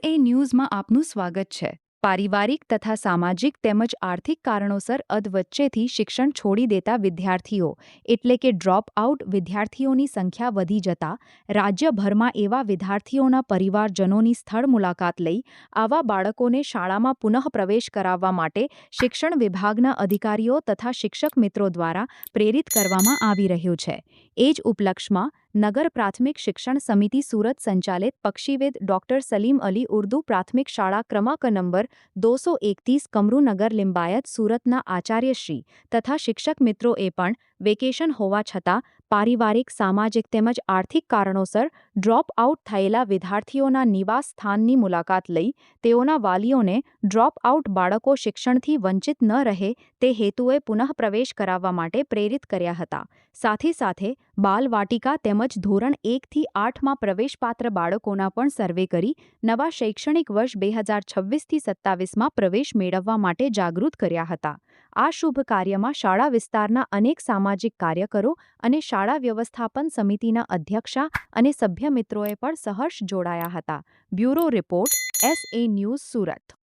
એ ન્યૂઝમાં આપનું સ્વાગત છે। પારિવારિક તથા સામાજિક તેમજ આર્થિક કારણોસર અધવચ્ચેથી શિક્ષણ છોડી દેતા વિદ્યાર્થીઓ એટલે કે ડ્રોપ આઉટ વિદ્યાર્થીઓની સંખ્યા વધી જતા રાજ્યભરમાં એવા વિદ્યાર્થીઓના પરિવારજનોની સ્થળ મુલાકાત લઈ આવા બાળકોને શાળામાં પુનઃપ્રવેશ કરાવવા માટે શિક્ષણ વિભાગના અધિકારીઓ તથા શિક્ષક મિત્રો દ્વારા પ્રેરિત કરવામાં આવી રહ્યું છે। એ જ ઉપલક્ષમાં નગર પ્રાથમિક શિક્ષણ સમિતિ સુરત સંચાલિત પક્ષીવેદ ડોક્ટર સલીમ અલી ઉર્દુ પ્રાથમિક શાળા ક્રમાંક નંબર 231 કમરૂનગર લિંબાયત સુરતના આચાર્યશ્રી તથા શિક્ષક મિત્રોએ પણ વેકેશન હોવા છતાં પારિવારિક સામાજિક તેમજ આર્થિક કારણોસર ડ્રોપ આઉટ થયેલા વિદ્યાર્થીઓના નિવાસ સ્થાનની મુલાકાત લઈ તેઓના વાલીઓને ડ્રોપ આઉટ બાળકો શિક્ષણથી વંચિત ન રહે તે હેતુએ પુનઃપ્રવેશ કરાવવા માટે પ્રેરિત કર્યા હતા। સાથે બાલવાટિકા તેમજ ધોરણ 1 થી 8માં પ્રવેશપાત્ર બાળકોના પણ સર્વે કરી નવા શૈક્ષણિક વર્ષ 2026થી 27માં પ્રવેશ મેળવવા માટે જાગૃત કર્યા હતા। આ શુભ કાર્યમાં શાળા વિસ્તારના અનેક સામાજિક કાર્યકરો અને શાળા વ્યવસ્થાપન સમિતિના અધ્યક્ષા અને સભ્ય મિત્રોએ પણ સહર્ષ જોડાયા હતા। Bureau report, SA news Surat.